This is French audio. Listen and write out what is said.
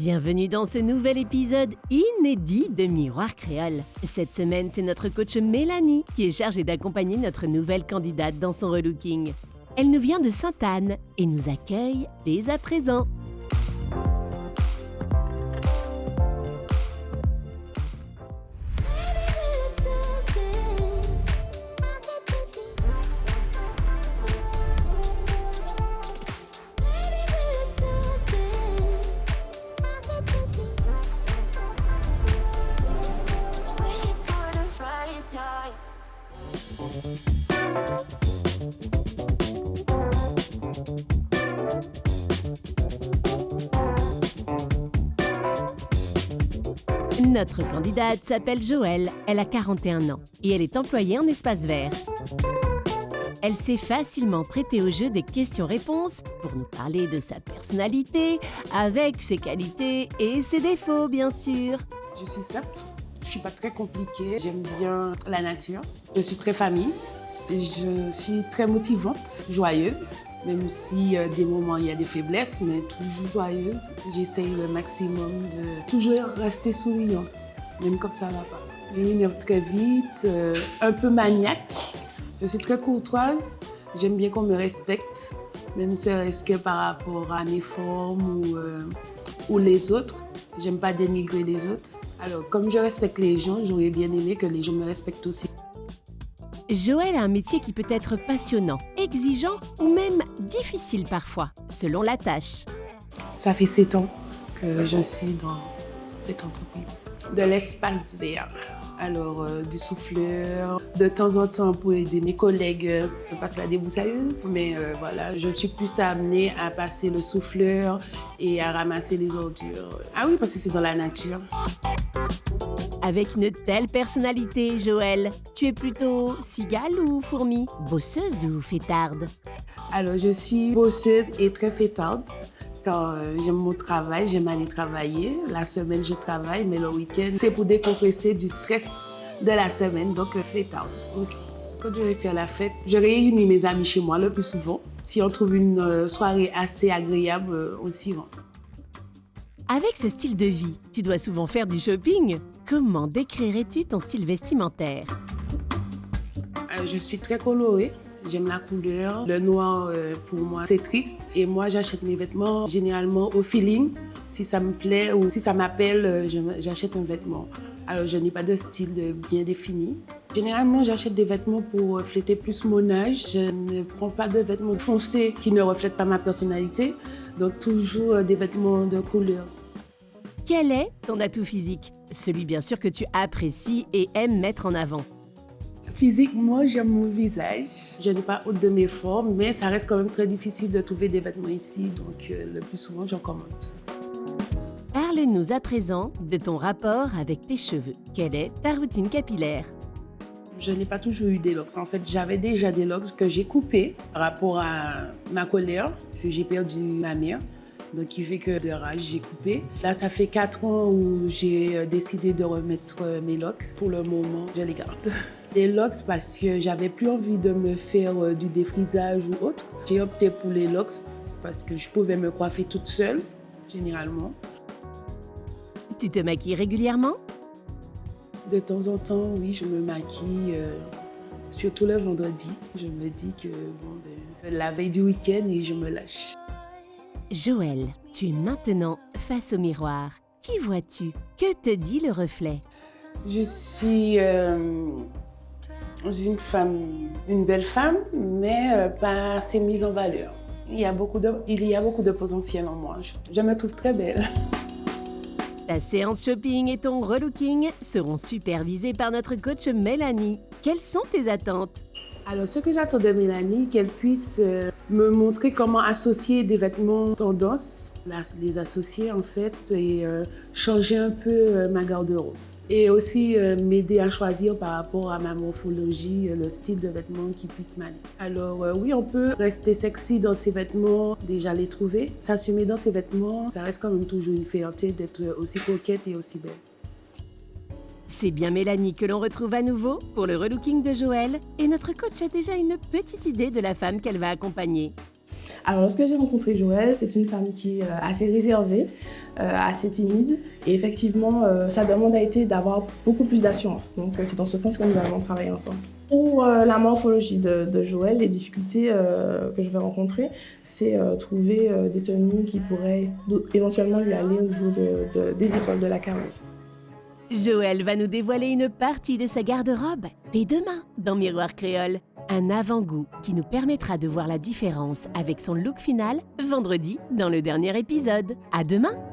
Bienvenue dans ce nouvel épisode inédit de Miroir Créole. Cette semaine, c'est notre coach Mélanie qui est chargée d'accompagner notre nouvelle candidate dans son relooking. Elle nous vient de Sainte-Anne et nous accueille dès à présent. Notre candidate s'appelle Joëlle, elle a 41 ans et elle est employée en espace vert. Elle s'est facilement prêtée au jeu des questions-réponses pour nous parler de sa personnalité, avec ses qualités et ses défauts, bien sûr. Je suis simple, je ne suis pas très compliquée, j'aime bien la nature, je suis très famille, je suis très motivante, joyeuse, même si des moments il y a des faiblesses, mais toujours joyeuse. J'essaye le maximum de toujours rester souriante, même quand ça ne va pas. Je m'énerve très vite, un peu maniaque, je suis très courtoise, j'aime bien qu'on me respecte, même serait-ce que par rapport à mes formes ou les autres. J'aime pas dénigrer les autres. Alors, comme je respecte les gens, j'aurais bien aimé que les gens me respectent aussi. Joëlle a un métier qui peut être passionnant, exigeant ou même difficile parfois, selon la tâche. Ça fait 7 ans que je suis dans cette entreprise. De l'espace vert, alors du souffleur, de temps en temps pour aider mes collègues, je passe la débroussailleuse, mais voilà, je suis plus amenée à passer le souffleur et à ramasser les ordures. Ah oui, parce que c'est dans la nature. Avec une telle personnalité, Joëlle, tu es plutôt cigale ou fourmi? Bosseuse ou fêtarde? Alors, je suis bosseuse et très fêtarde. Quand j'aime mon travail, j'aime aller travailler. La semaine, je travaille, mais le week-end, c'est pour décompresser du stress de la semaine, donc fêtarde aussi. Quand je vais faire la fête, je réunis mes amis chez moi le plus souvent. Si on trouve une soirée assez agréable, on s'y rend. Avec ce style de vie, tu dois souvent faire du shopping. Comment décrirais-tu ton style vestimentaire? Je suis très colorée. J'aime la couleur. Le noir, pour moi, c'est triste. Et moi, j'achète mes vêtements généralement au feeling. Si ça me plaît ou si ça m'appelle, j'achète un vêtement. Alors, je n'ai pas de style bien défini. Généralement, j'achète des vêtements pour refléter plus mon âge. Je ne prends pas de vêtements foncés qui ne reflètent pas ma personnalité. Donc, toujours des vêtements de couleur. Quel est ton atout physique? Celui bien sûr que tu apprécies et aimes mettre en avant. Physiquement, j'aime mon visage. Je n'ai pas honte de mes formes, mais ça reste quand même très difficile de trouver des vêtements ici. Donc, le plus souvent, j'en commande. Parle-nous à présent de ton rapport avec tes cheveux. Quelle est ta routine capillaire? Je n'ai pas toujours eu des locks. En fait, j'avais déjà des locks que j'ai coupés par rapport à ma colère, parce que j'ai perdu ma mère. Donc, il fait que de rage, j'ai coupé. Là, ça fait 4 ans où j'ai décidé de remettre mes locks. Pour le moment, je les garde. Les locks parce que j'avais plus envie de me faire du défrisage ou autre. J'ai opté pour les locks parce que je pouvais me coiffer toute seule, généralement. Tu te maquilles régulièrement? De temps en temps, oui, je me maquille, surtout le vendredi. Je me dis que c'est la veille du week-end et je me lâche. Joëlle, tu es maintenant face au miroir. Qui vois-tu? Que te dit le reflet? Je suis une belle femme, mais pas assez mise en valeur. Il y a beaucoup de potentiel en moi. Je me trouve très belle. Ta séance shopping et ton relooking seront supervisés par notre coach Mélanie. Quelles sont tes attentes? Alors, ce que j'attends de Mélanie, qu'elle puisse me montrer comment associer des vêtements tendance, les associer en fait, et changer un peu ma garde-robe. Et aussi m'aider à choisir par rapport à ma morphologie, le style de vêtements qui puisse m'aller. Alors oui, on peut rester sexy dans ses vêtements, déjà les trouver. S'assumer dans ses vêtements, ça reste quand même toujours une fierté d'être aussi coquette et aussi belle. C'est bien Mélanie que l'on retrouve à nouveau pour le relooking de Joëlle et notre coach a déjà une petite idée de la femme qu'elle va accompagner. Alors, lorsque j'ai rencontré Joël, c'est une femme qui est assez réservée, assez timide. Et effectivement, sa demande a été d'avoir beaucoup plus d'assurance. Donc, c'est dans ce sens que nous allons travailler ensemble. Pour la morphologie de Joël, les difficultés que je vais rencontrer, c'est trouver des tenues qui pourraient éventuellement lui aller au niveau des épaules de la carrure. Joël va nous dévoiler une partie de sa garde-robe dès demain dans Miroir Créole. Un avant-goût qui nous permettra de voir la différence avec son look final vendredi dans le dernier épisode. À demain!